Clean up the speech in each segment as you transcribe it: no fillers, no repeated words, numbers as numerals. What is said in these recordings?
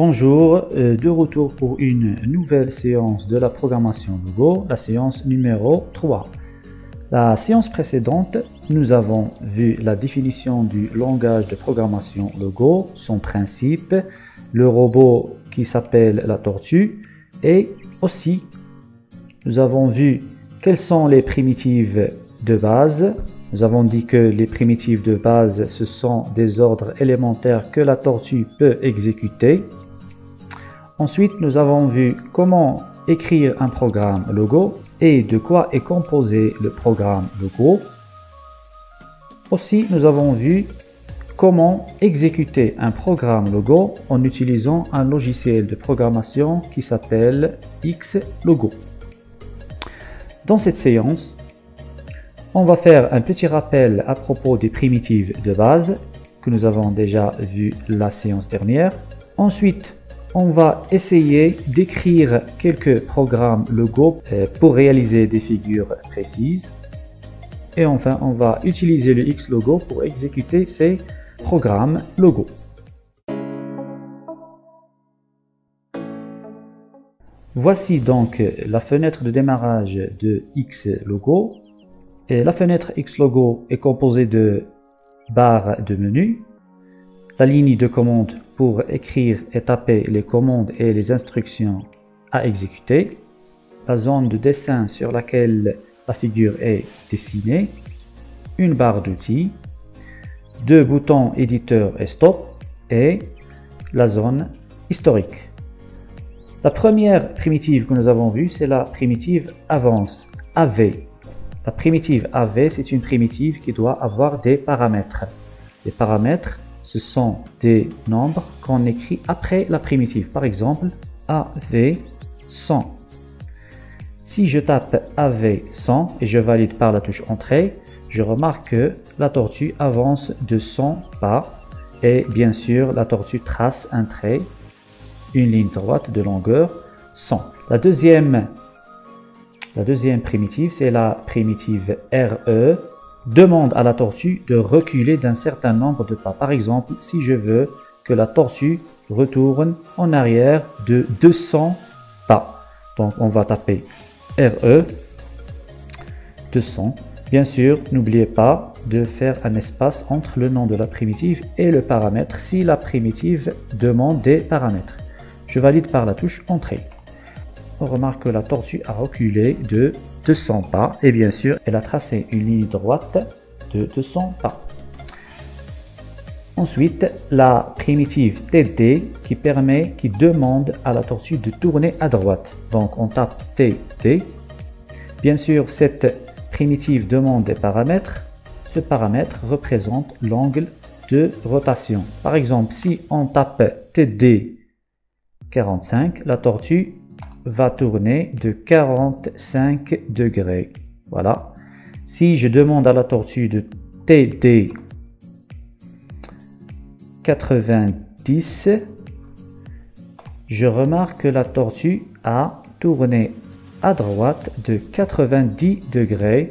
Bonjour, de retour pour une nouvelle séance de la programmation Logo, la séance numéro 3. La séance précédente, nous avons vu la définition du langage de programmation Logo, son principe, le robot qui s'appelle la tortue et aussi nous avons vu quelles sont les primitives de base. Nous avons dit que les primitives de base, ce sont des ordres élémentaires que la tortue peut exécuter. Ensuite, nous avons vu comment écrire un programme Logo et de quoi est composé le programme Logo. Aussi, nous avons vu comment exécuter un programme Logo en utilisant un logiciel de programmation qui s'appelle Xlogo. Dans cette séance, on va faire un petit rappel à propos des primitives de base que nous avons déjà vu la séance dernière. Ensuite, on va essayer d'écrire quelques programmes Logo pour réaliser des figures précises. Et enfin, on va utiliser le Xlogo pour exécuter ces programmes Logo. Voici donc la fenêtre de démarrage de Xlogo. Et la fenêtre Xlogo est composée de barres de menu, la ligne de commande pour écrire et taper les commandes et les instructions à exécuter, la zone de dessin sur laquelle la figure est dessinée, une barre d'outils, deux boutons éditeur et stop et la zone historique. La première primitive que nous avons vue, c'est la primitive avance, AV. La primitive AV, c'est une primitive qui doit avoir des paramètres. Les paramètres, ce sont des nombres qu'on écrit après la primitive. Par exemple, AV100. Si je tape AV100 et je valide par la touche Entrée, je remarque que la tortue avance de 100 pas. Et bien sûr, la tortue trace un trait, une ligne droite de longueur 100. La deuxième primitive, c'est la primitive RE, demande à la tortue de reculer d'un certain nombre de pas. Par exemple, si je veux que la tortue retourne en arrière de 200 pas. Donc, on va taper RE 200. Bien sûr, n'oubliez pas de faire un espace entre le nom de la primitive et le paramètre si la primitive demande des paramètres. Je valide par la touche Entrée. On remarque que la tortue a reculé de 200 pas et bien sûr, elle a tracé une ligne droite de 200 pas. Ensuite, la primitive TD qui demande à la tortue de tourner à droite. Donc, on tape TD. Bien sûr, cette primitive demande des paramètres. Ce paramètre représente l'angle de rotation. Par exemple, si on tape TD 45, la tortue va tourner de 45 degrés. Voilà. Si je demande à la tortue de TD 90, je remarque que la tortue a tourné à droite de 90 degrés.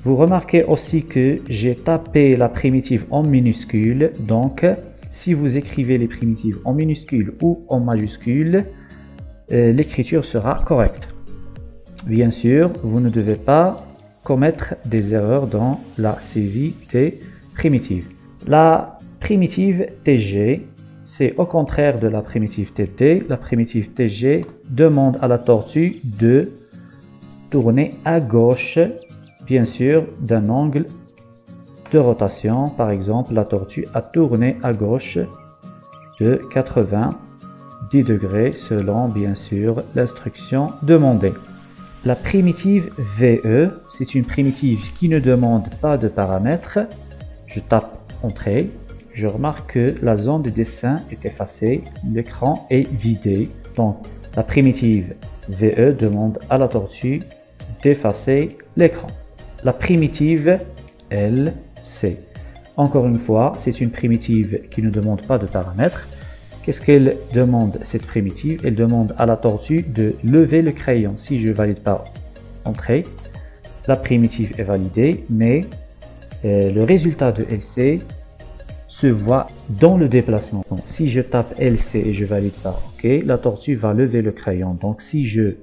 Vous remarquez aussi que j'ai tapé la primitive en minuscule. Donc, si vous écrivez les primitives en minuscule ou en majuscule, l'écriture sera correcte. Bien sûr, vous ne devez pas commettre des erreurs dans la saisie des primitives. La primitive TG, c'est au contraire de la primitive TT. La primitive TG demande à la tortue de tourner à gauche, bien sûr, d'un angle de rotation. Par exemple, la tortue a tourné à gauche de 90 degrés selon bien sûr l'instruction demandée. La primitive VE, c'est une primitive qui ne demande pas de paramètres. Je tape Entrée, je remarque que la zone de dessin est effacée, l'écran est vidé. Donc la primitive VE demande à la tortue d'effacer l'écran. La primitive LC, encore une fois, c'est une primitive qui ne demande pas de paramètres. Qu'est-ce qu'elle demande, cette primitive? Elle demande à la tortue de lever le crayon. Si je valide par Entrée, la primitive est validée, mais le résultat de LC se voit dans le déplacement. Donc, si je tape LC et je valide par OK, la tortue va lever le crayon. Donc si je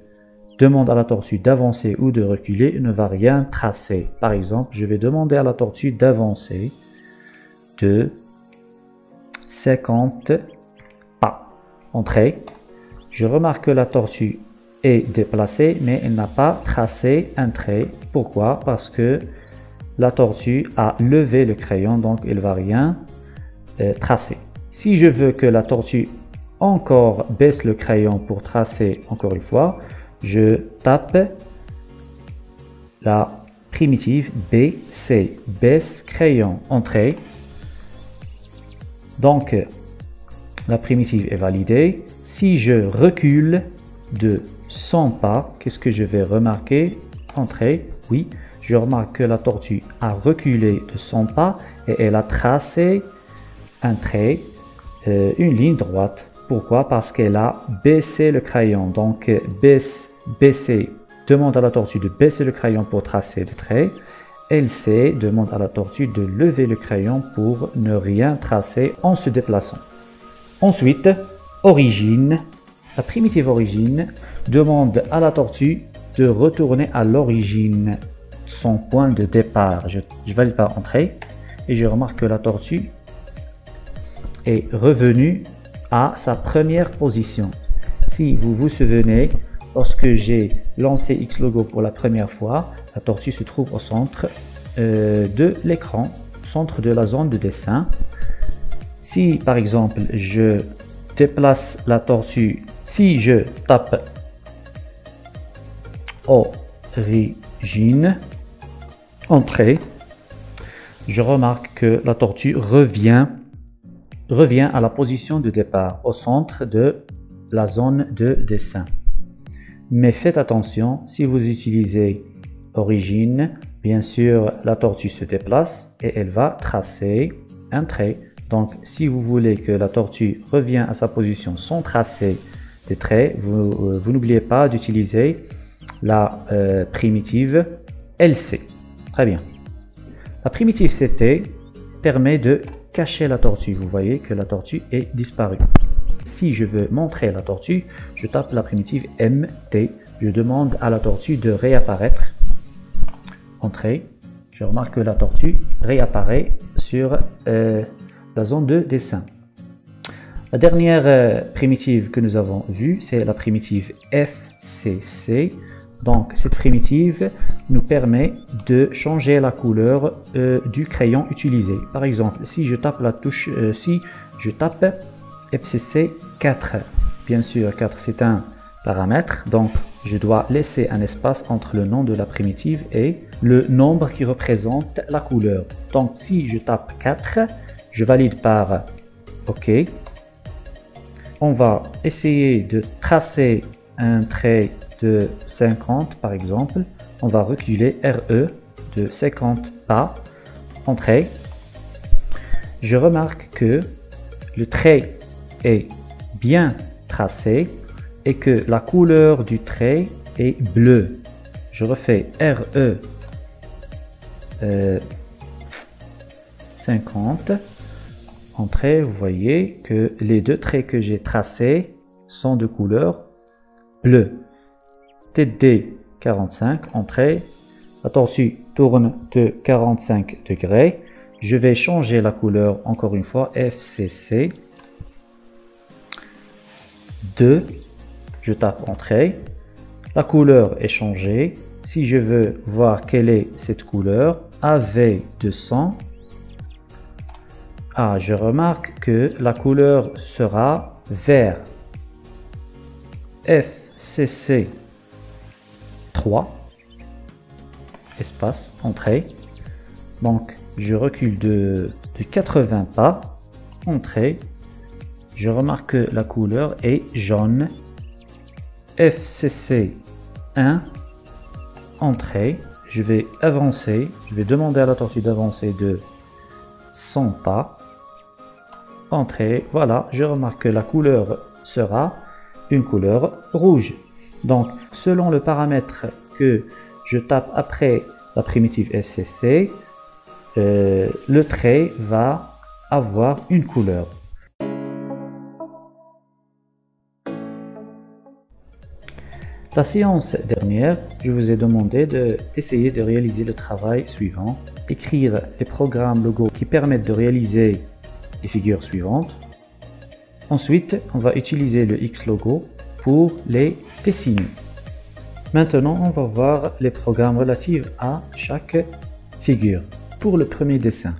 demande à la tortue d'avancer ou de reculer, elle ne va rien tracer. Par exemple, je vais demander à la tortue d'avancer de 50 pas. Entrée. Je remarque que la tortue est déplacée, mais elle n'a pas tracé un trait. Pourquoi? Parce que la tortue a levé le crayon, donc elle ne va rien tracer. Si je veux que la tortue encore baisse le crayon pour tracer encore une fois, je tape la primitive BC, baisse crayon, entrée. Donc, la primitive est validée. Si je recule de 100 pas, qu'est-ce que je vais remarquer? Entrée, oui, je remarque que la tortue a reculé de 100 pas et elle a tracé un trait, une ligne droite. Pourquoi? Parce qu'elle a baissé le crayon. Donc, baisser demande à la tortue de baisser le crayon pour tracer le trait. LC demande à la tortue de lever le crayon pour ne rien tracer en se déplaçant. Ensuite, origine. La primitive origine demande à la tortue de retourner à l'origine, son point de départ. Je valide par entrée et je remarque que la tortue est revenue à sa première position. Si vous vous souvenez, lorsque j'ai lancé Xlogo pour la première fois, la tortue se trouve au centre de l'écran, au centre de la zone de dessin. Si par exemple je déplace la tortue, si je tape origine, entrée, je remarque que la tortue revient à la position de départ, au centre de la zone de dessin. Mais faites attention, si vous utilisez origine, bien sûr, la tortue se déplace et elle va tracer un trait. Donc, si vous voulez que la tortue revienne à sa position sans tracer des traits, vous n'oubliez pas d'utiliser la primitive LC. Très bien. La primitive CT permet de cacher la tortue. Vous voyez que la tortue est disparue. Si je veux montrer la tortue, je tape la primitive MT. Je demande à la tortue de réapparaître. Entrée. Je remarque que la tortue réapparaît sur la zone de dessin. La dernière primitive que nous avons vue, c'est la primitive FCC. Donc, cette primitive nous permet de changer la couleur du crayon utilisé. Par exemple, si je tape la touche, si je tape FCC 4, bien sûr 4 c'est un paramètre, donc je dois laisser un espace entre le nom de la primitive et le nombre qui représente la couleur. Donc si je tape 4, je valide par OK. On va essayer de tracer un trait de 50 par exemple. On va reculer RE de 50 pas, entrée. Je remarque que le trait est bien tracé et que la couleur du trait est bleue. Je refais RE 50, entrée. Vous voyez que les deux traits que j'ai tracés sont de couleur bleue. TD 45, entrée. La tortue tourne de 45 degrés. Je vais changer la couleur encore une fois, FCC 2. Je tape entrée. La couleur est changée. Si je veux voir quelle est cette couleur, AV200. Ah, je remarque que la couleur sera vert. FCC 3. Espace, entrée. Donc, je recule de 80 pas. Entrée. Je remarque que la couleur est jaune. FCC 1. Entrée. Je vais avancer. Je vais demander à la tortue d'avancer de 100 pas. Entrée. Voilà, je remarque que la couleur sera une couleur rouge. Donc, selon le paramètre que je tape après la primitive FCC, le trait va avoir une couleur. La séance dernière, je vous ai demandé d'essayer de réaliser le travail suivant, écrire les programmes logos qui permettent de réaliser les figures suivantes. Ensuite, on va utiliser le X-Logo pour les dessiner. Maintenant, on va voir les programmes relatifs à chaque figure. Pour le premier dessin,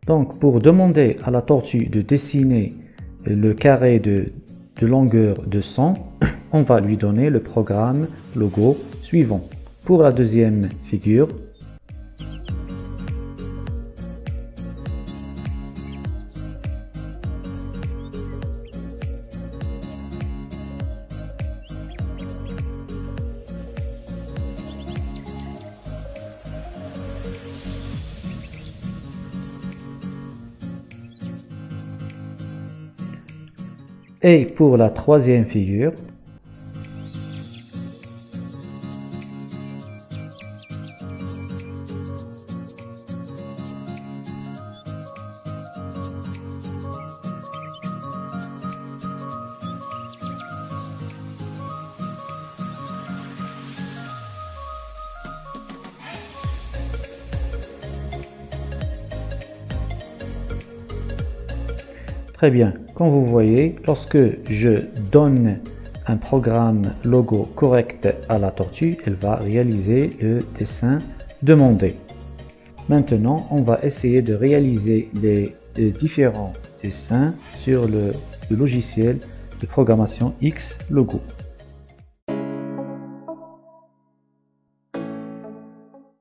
donc, pour demander à la tortue de dessiner le carré de longueur de 100, on va lui donner le programme logo suivant. Pour la deuxième figure, et pour la troisième figure, très bien, comme vous voyez, lorsque je donne un programme logo correct à la tortue, elle va réaliser le dessin demandé. Maintenant, on va essayer de réaliser les différents dessins sur le logiciel de programmation X-Logo.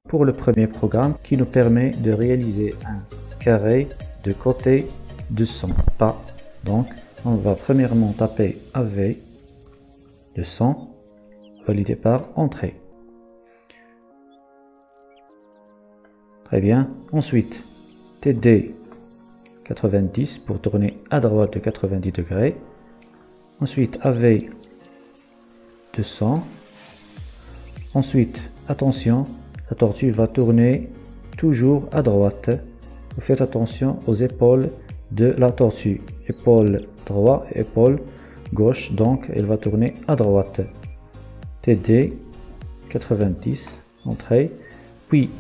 Pour le premier programme qui nous permet de réaliser un carré de côté de 100 pas. Donc, on va premièrement taper AV 200, validé par Entrée. Très bien. Ensuite, TD 90 pour tourner à droite de 90 degrés. Ensuite, AV 200. Ensuite, attention, la tortue va tourner toujours à droite. Vous faites attention aux épaules de la tortue, épaule droite, épaule gauche, donc elle va tourner à droite. TD 90, entrée, puis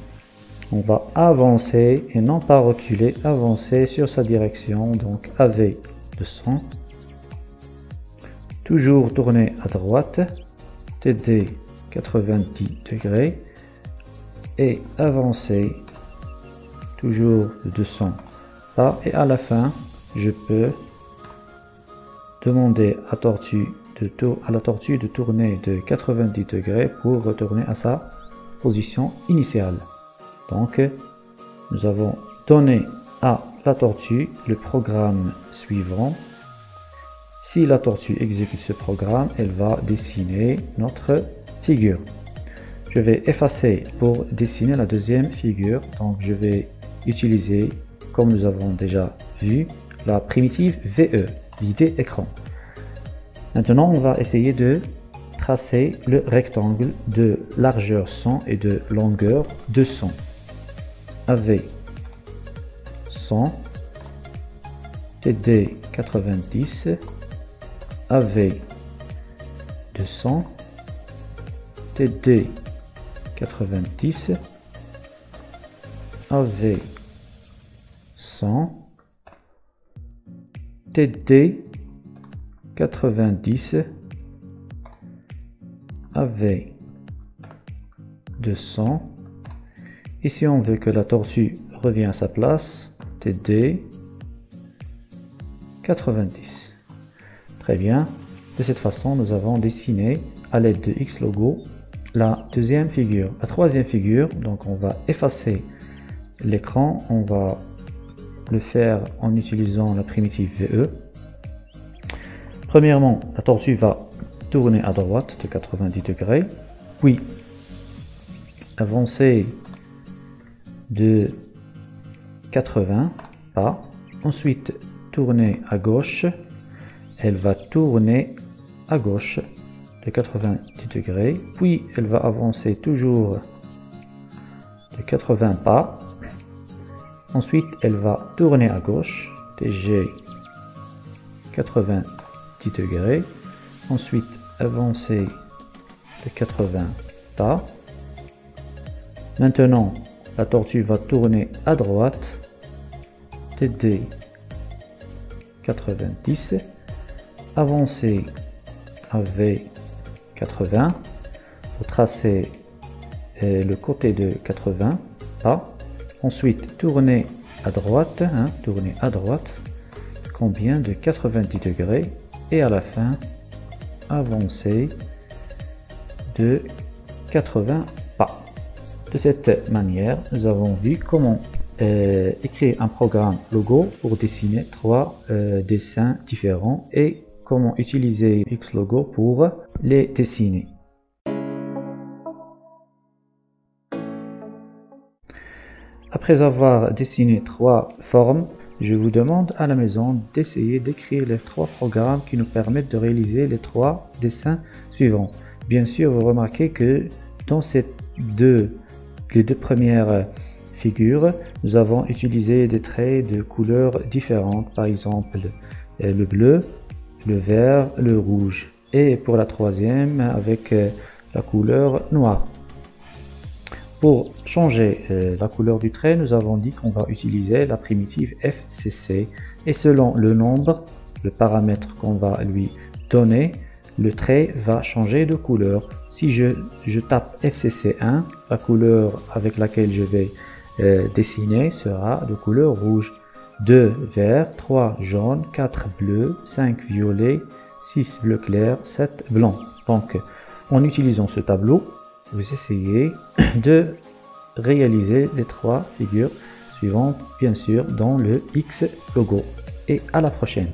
on va avancer et non pas reculer, avancer sur sa direction, donc AV 200, toujours tourner à droite, TD 90 degrés et avancer toujours de 200 pas, et à la fin je peux demander à la tortue de tourner de 90 degrés pour retourner à sa position initiale. Donc nous avons donné à la tortue le programme suivant. Si la tortue exécute ce programme, elle va dessiner notre figure. Je vais effacer pour dessiner la deuxième figure, donc je vais utiliser, comme nous avons déjà vu, la primitive VE, vider écran. Maintenant, on va essayer de tracer le rectangle de largeur 100 et de longueur 200. AV 100, TD 90, AV 200, TD 90, AV 100, TD 90, AV 200. Et si on veut que la tortue revienne à sa place, TD 90. Très bien. De cette façon, nous avons dessiné à l'aide de X-Logo la deuxième figure. La troisième figure, donc on va effacer l'écran, on va le faire en utilisant la primitive VE. Premièrement, la tortue va tourner à droite de 90 degrés, puis avancer de 80 pas. Ensuite, tourner à gauche. Elle va tourner à gauche de 90 degrés. Puis, elle va avancer toujours de 80 pas. Ensuite, elle va tourner à gauche, TG 90 degrés. Ensuite, avancer de 80 pas. Maintenant, la tortue va tourner à droite, TD 90. Avancer à V 80 pour tracer le côté de 80 pas. Ensuite, tourner à droite, tourner à droite, combien de 90 degrés. Et à la fin, avancer de 80 pas. De cette manière, nous avons vu comment écrire un programme logo pour dessiner 3 dessins différents et comment utiliser Xlogo pour les dessiner. Après avoir dessiné 3 formes, je vous demande à la maison d'essayer d'écrire les 3 programmes qui nous permettent de réaliser les 3 dessins suivants. Bien sûr, vous remarquez que dans les deux premières figures, nous avons utilisé des traits de couleurs différentes, par exemple le bleu, le vert, le rouge. Et pour la troisième, avec la couleur noire. Pour changer la couleur du trait, nous avons dit qu'on va utiliser la primitive FCC. Et selon le nombre, le paramètre qu'on va lui donner, le trait va changer de couleur. Si je tape FCC1, la couleur avec laquelle je vais dessiner sera de couleur rouge. 2 vert, 3 jaune, 4 bleu, 5 violet, 6 bleu clair, 7 blanc. Donc, en utilisant ce tableau, vous essayez de réaliser les 3 figures suivantes, bien sûr, dans le Xlogo. Et à la prochaine.